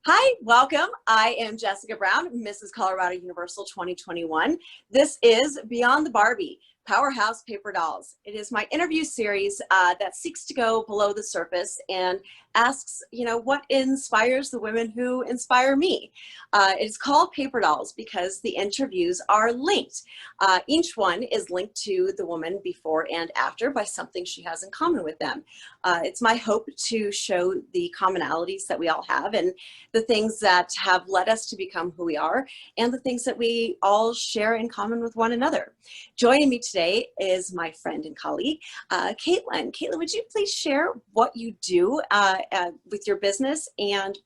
Hi, welcome. I am Jessica Brown, Mrs. Colorado Universal 2021. This is Beyond the Barbie, Powerhouse Paper Dolls. It is my interview series that seeks to go below the surface and asks, what inspires the women who inspire me? It's called Paper Dolls because the interviews are linked. Each one is linked to the woman before and after by something she has in common with them. It's my hope to show the commonalities that we all have and the things that have led us to become who we are and the things that we all share in common with one another. Joining me today is my friend and colleague, Caitlin. Caitlin, would you please share what you do with your business and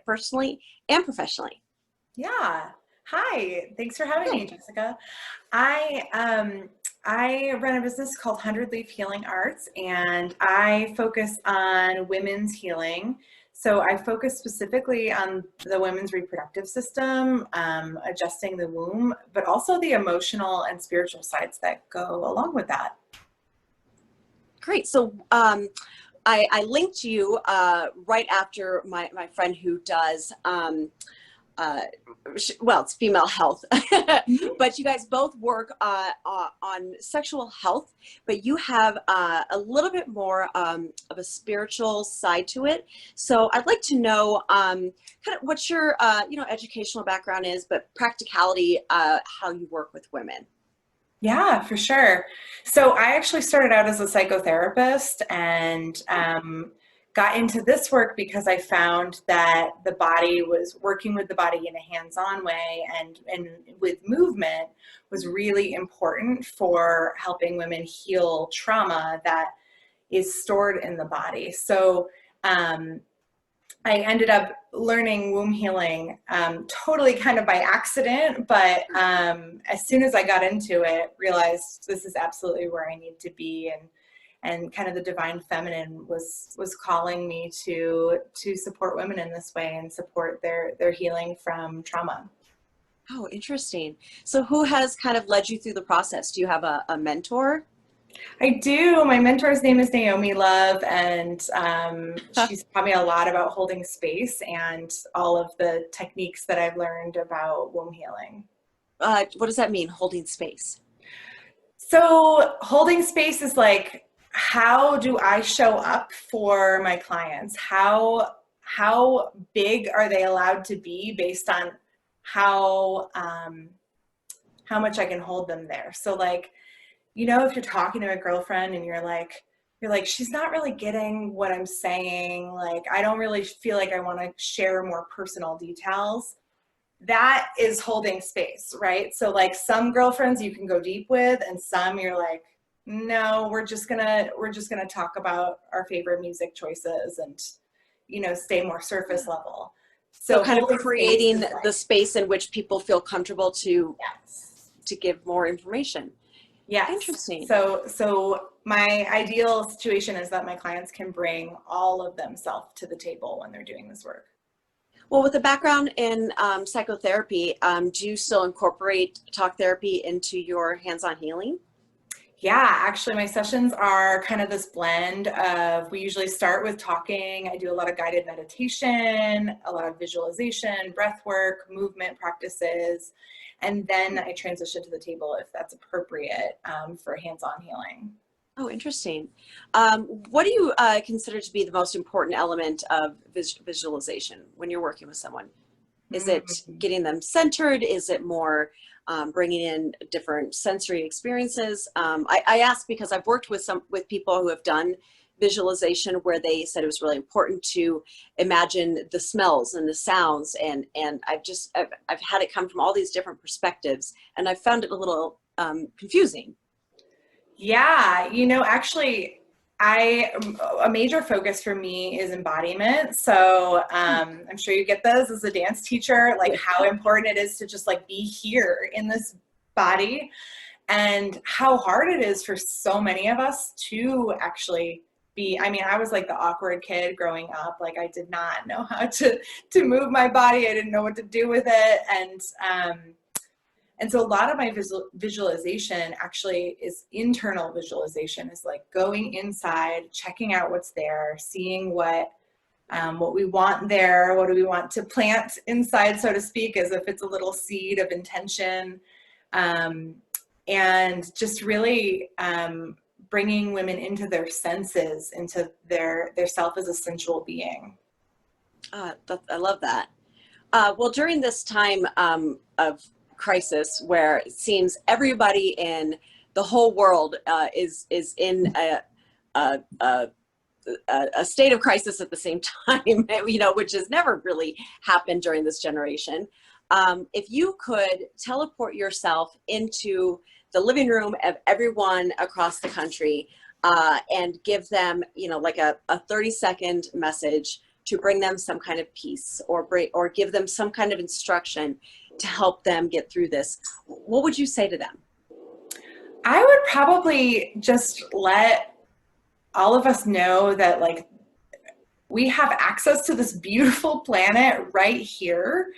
personally and professionally? Yeah. Hi. Thanks for having me, Hey. Jessica. I run a business called 100 Leaf Healing Arts, and I focus on women's healing. So I focus specifically on the women's reproductive system, adjusting the womb, but also the emotional and spiritual sides that go along with that. Great. So I linked you right after my friend who does well, it's female health, but you guys both work on sexual health, but you have a little bit more of a spiritual side to it. So I'd like to know kind of what your educational background is, but practicality, how you work with women. Yeah, for sure. So I actually started out as a psychotherapist and got into this work because I found that the body was working with the body in a hands-on way and with movement was really important for helping women heal trauma that is stored in the body. So I ended up learning womb healing totally kind of by accident, but as soon as I got into it, realized this is absolutely where I need to be, and kind of the divine feminine was calling me to support women in this way and support their healing from trauma. Oh, interesting. So who has kind of led you through the process? Do you have a mentor? I do. My mentor's name is Naomi Love, and she's taught me a lot about holding space and all of the techniques that I've learned about womb healing. What does that mean, holding space? So holding space is like, how do I show up for my clients? How big are they allowed to be based on how how much I can hold them there? So like, if you're talking to a girlfriend and you're like, she's not really getting what I'm saying. Like, I don't really feel like I want to share more personal details. That is holding space, right? So like some girlfriends you can go deep with, and some you're like, no, we're just gonna talk about our favorite music choices and stay more surface level. So So kind of holding space creating is the like, space in which people feel comfortable to yes. give more information. Yes. Interesting. So my ideal situation is that my clients can bring all of themselves to the table when they're doing this work. Well, with a background in psychotherapy, do you still incorporate talk therapy into your hands-on healing? Yeah, actually my sessions are kind of this blend of, we usually start with talking. I do a lot of guided meditation, a lot of visualization, breath work, movement practices, and then I transition to the table if that's appropriate for hands-on healing. Oh, interesting. What do you consider to be the most important element of visualization when you're working with someone? Is it Mm. getting them centered? Is it more bringing in different sensory experiences? I ask because I've worked with people who have done visualization where they said it was really important to imagine the smells and the sounds, and I've had it come from all these different perspectives, and I've found it a little confusing. Yeah, actually, a major focus for me is embodiment. So I'm sure you get those as a dance teacher, like how important it is to just like be here in this body, and how hard it is for so many of us to actually be. I mean, I was like the awkward kid growing up. Like I did not know how to move my body. I didn't know what to do with it, and so a lot of my visualization actually is internal visualization, is like going inside, checking out what's there, seeing what what we want there, what do we want to plant inside, so to speak, as if it's a little seed of intention, and just really bringing women into their senses, into their self as a sensual being. I love that. Well, during this time of crisis, where it seems everybody in the whole world is in a state of crisis at the same time, you know, which has never really happened during this generation. If you could teleport yourself into the living room of everyone across the country and give them, you know, like a 30-second message to bring them some kind of peace, or give them some kind of instruction to help them get through this, what would you say to them? I would probably just let all of us know that, like, we have access to this beautiful planet right here.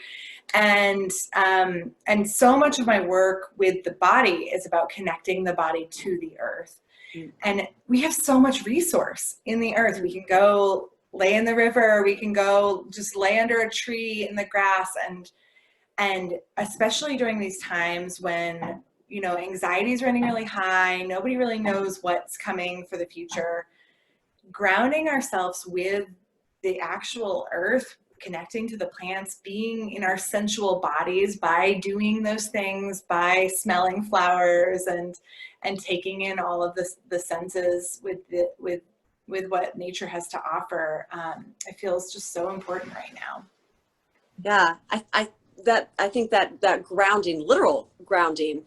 And so much of my work with the body is about connecting the body to the earth. And we have so much resource in the earth. We can go lay in the river. We can go just lay under a tree in the grass. And especially during these times when, you know, anxiety is running really high, nobody really knows what's coming for the future, grounding ourselves with the actual earth, connecting to the plants, being in our sensual bodies by doing those things, by smelling flowers and taking in all of the senses with what nature has to offer, I feel is just so important right now. Yeah, I think that grounding, literal grounding,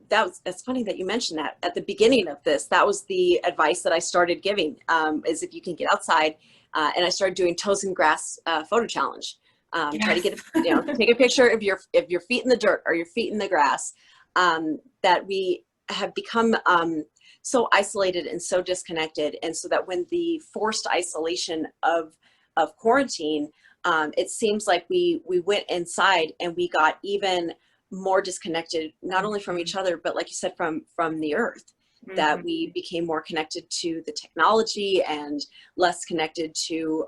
that's funny that you mentioned that at the beginning of this. That was the advice that I started giving, is if you can get outside, and I started doing toes in grass photo challenge. Try to get, you know, take a picture of your feet in the dirt or your feet in the grass. That we have become so isolated and so disconnected, and so that when the forced isolation of quarantine, it seems like we went inside and we got even more disconnected, not only from each other, but like you said, from the earth. That we became more connected to the technology and less connected to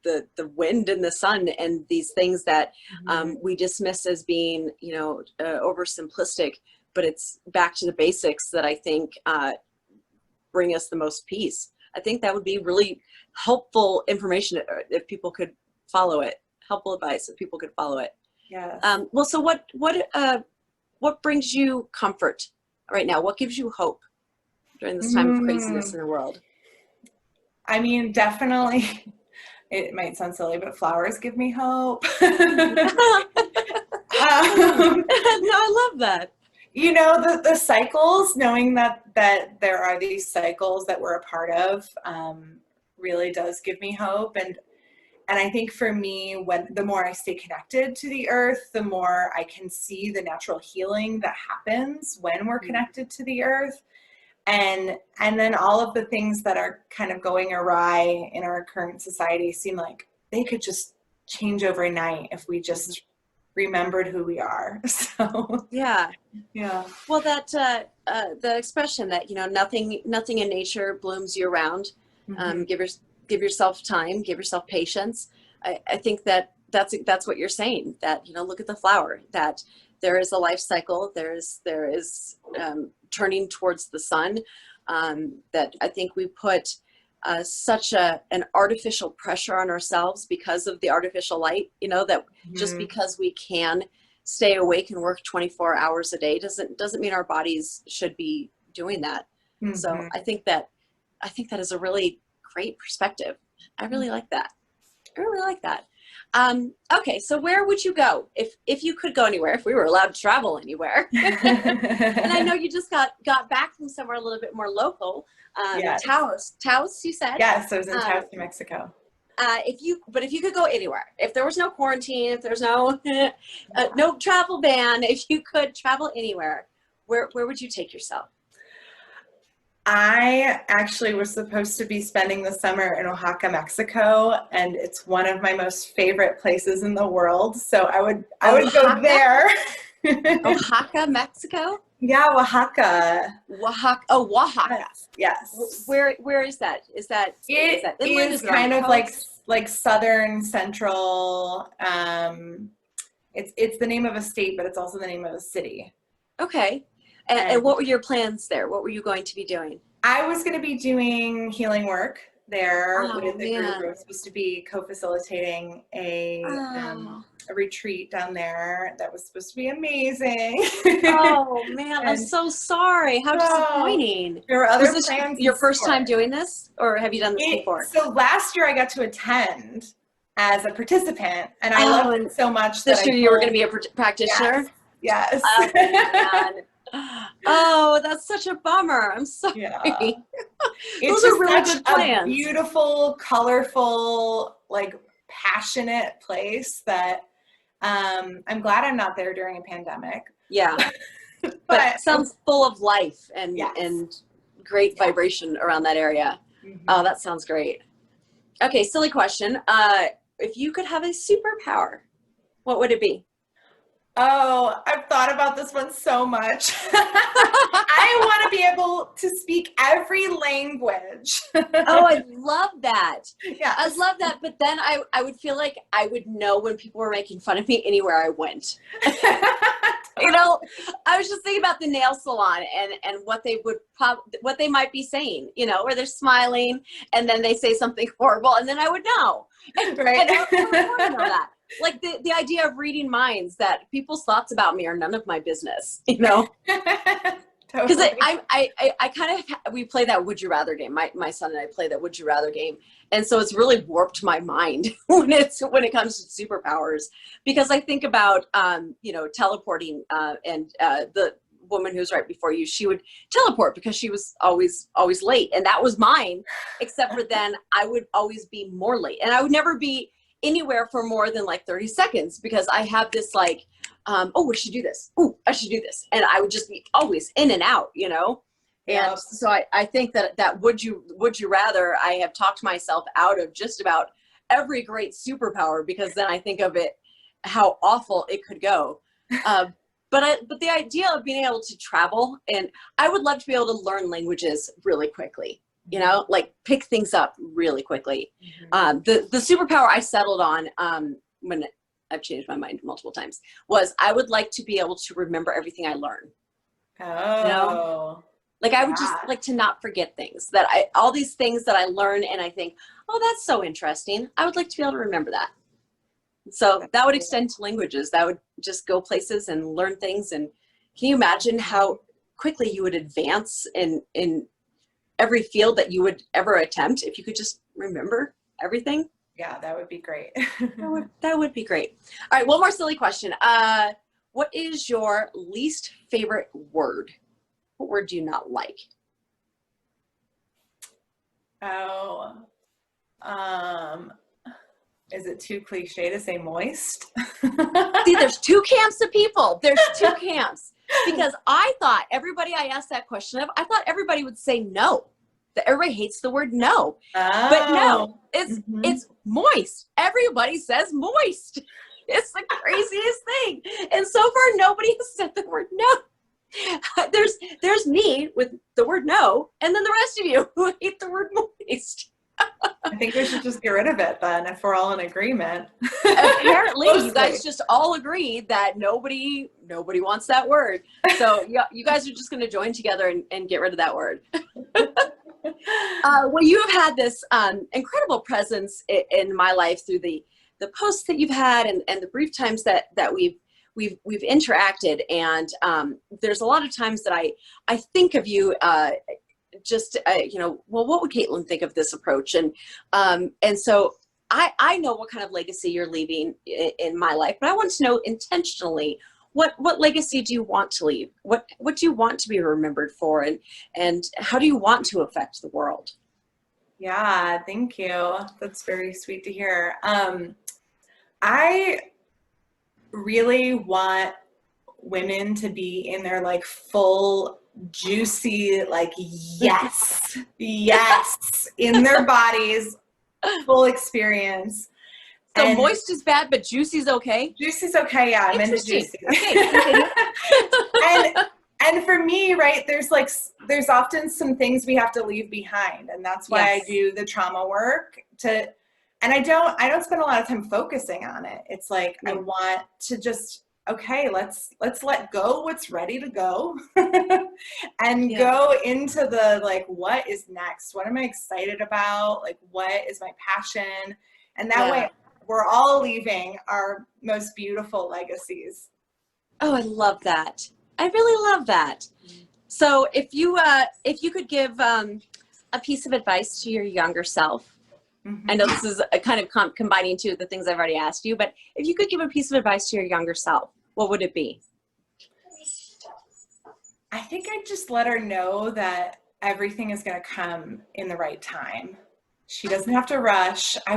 the wind and the sun and these things that we dismiss as being, you know, oversimplistic. But it's back to the basics that I think bring us the most peace. I think that would be really helpful information if people could follow it. Helpful advice if people could follow it. Yes. Well, so what brings you comfort right now? What gives you hope during this time of craziness in the world? I mean, definitely, it might sound silly, but flowers give me hope. No, I love that. You know, the cycles, knowing that there are these cycles that we're a part of, really does give me hope. And I think for me, the more I stay connected to the earth, the more I can see the natural healing that happens when we're connected to the earth. And then all of the things that are kind of going awry in our current society seem like they could just change overnight if we just remembered who we are. So yeah. Well, that the expression that, you know, nothing in nature blooms year round. Give yourself time, give yourself patience. I think that's what you're saying, that, you know, look at the flower, that there is a life cycle, there is turning towards the sun, that I think we put such an artificial pressure on ourselves because of the artificial light, you know, that just because we can stay awake and work 24 hours a day doesn't mean our bodies should be doing that. So I think that is a really great perspective. I really like that. Okay, so where would you go if you could go anywhere, if we were allowed to travel anywhere? And I know you just got back from somewhere a little bit more local. Yes. Taos, you said? Yes, I was in Taos, New Mexico. If you could go anywhere, if there was no quarantine, if there's no no travel ban, if you could travel anywhere, where would you take yourself? I actually was supposed to be spending the summer in Oaxaca, Mexico, and it's one of my most favorite places in the world. So I would go there. Oaxaca, Mexico? Yeah, Oaxaca. Oaxaca. Oh, Oaxaca. Yes. Yes. Where is that? Is that It inland? is Is it on kind the of coast? like southern central. It's the name of a state, but it's also the name of a city. Okay. And And what were your plans there? What were you going to be doing? I was going to be doing healing work there Oh with a group. I man. was supposed to be co-facilitating Oh. a retreat down there that was supposed to be amazing. Oh man, I'm And so sorry. How oh, disappointing. there were Was other this plans in your first time store. doing this, or have you done this before? So last year I got to attend as a participant, and I Oh, loved and it so much that this I year you were going to told, be a yes, practitioner? yes. Oh man. Oh, that's such a bummer. I'm Yeah. sorry. It's Those are just really such good a plans. beautiful, colorful, like passionate place that I'm glad I'm not there during a pandemic. Yeah, but But sounds full of life yes. and great Yeah. vibration around that area. Oh, Mhm. that sounds great. Okay, silly question. If you could have a superpower, what would it be? Oh, I've thought about this one so much. I want to be able to speak every language. Oh, I love that. I Yes. love that. But then I would feel like I would know when people were making fun of me anywhere I went. You know, I was just thinking about the nail salon and what they would what they might be saying, you know, where they're smiling and then they say something horrible and then I would know. And Right. I would want to know that. Like the idea of reading minds, that people's thoughts about me are none of my business, you know? Because Totally. I kind of, we play that would you rather game. My son and I play that would you rather game. And so it's really warped my mind when it comes to superpowers, because I think about, you know, teleporting and the woman who's right before you, she would teleport because she was always late. And that was mine, except for then I would always be more late and I would never be anywhere for more than like 30 seconds because I have this like, oh, we should do this. Oh, I should do this. And I would just be always in and out, you know? And Yep. so I think that would you rather, I have talked myself out of just about every great superpower, because then I think of it, how awful it could go. But the idea of being able to travel, and I would love to be able to learn languages really quickly, you know, like pick things up really quickly. The superpower I settled on, when I've changed my mind multiple times, was I would like to be able to remember everything I learn. You know, Oh, like I would just yeah. like to not forget things, that all these things that I learn and I think, oh, that's so interesting. I would like to be able to remember that. So that would extend to languages. That would just go places and learn things. And can you imagine how quickly you would advance in every field that you would ever attempt if you could just remember everything? Yeah, that would be great. That would be great. All right, one more silly question. What is your least favorite word? What word do you not like? Oh, is it too cliche to say moist? See, there's two camps of people. There's two camps. Because I thought everybody I asked that question of, I thought everybody would say no. That everybody hates the word no. But no, Oh, it's moist. Everybody says moist. It's the craziest thing. And so far, nobody has said the word no. There's me with the word no, and then the rest of you who hate the word moist. I think we should just get rid of it then if we're all in agreement. Apparently, you guys Mostly. just all agreed that nobody wants that word. So you guys are just going to join together and get rid of that word. Well, you have had this incredible presence in my life through the posts that you've had and the brief times that we've interacted. And there's a lot of times that I think of you just, you know, well, what would Caitlin think of this approach? And so I know what kind of legacy you're leaving in my life, but I want to know intentionally, what legacy do you want to leave? What do you want to be remembered for? And how do you want to affect the world? Yeah, thank you. That's very sweet to hear. I really want women to be in their like full juicy, like yes in their bodies, full experience. So And moist is bad, but juicy's okay? juicy's okay. Yeah, I'm into Interesting. juicy. Okay, continue. And And for me, right, there's often some things we have to leave behind, and that's why I do the trauma work and I don't spend a lot of time focusing on it. It's like I want to just, okay, let's let go what's ready to go and go into the, like, what is next? What am I excited about? Like, what is my passion? And that way we're all leaving our most beautiful legacies. Oh, I love that. I really love that. So if you could give a piece of advice to your younger self, I know this is a kind of combining two of the things I've already asked you, but if you could give a piece of advice to your younger self, what would it be? I think I'd just let her know that everything is going to come in the right time. She doesn't have to rush. I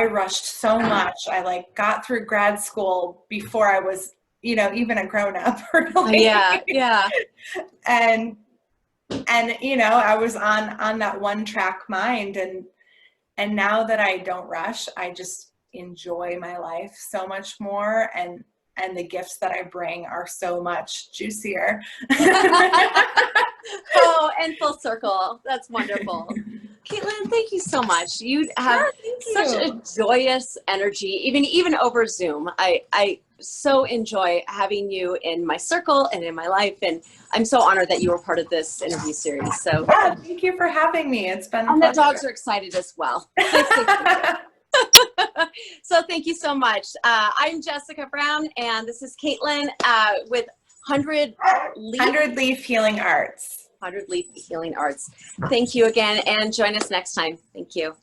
rushed so much. I like got through grad school before I was, even a grown up. Really. Yeah. And I was on that one track mind, and now that I don't rush, I just enjoy my life so much more, and the gifts that I bring are so much juicier. Oh, and full circle. That's wonderful. Caitlin, thank you so much. You have such a joyous energy, even over Zoom. I so enjoy having you in my circle and in my life, and I'm so honored that you were part of this interview series. So thank you for having me. It's been and the dogs are excited as well. So thank you so much. I'm Jessica Brown, and this is Caitlin with 100 Leaf Healing Arts. 100 Leaf Healing Arts. Thank you again, and join us next time. Thank you.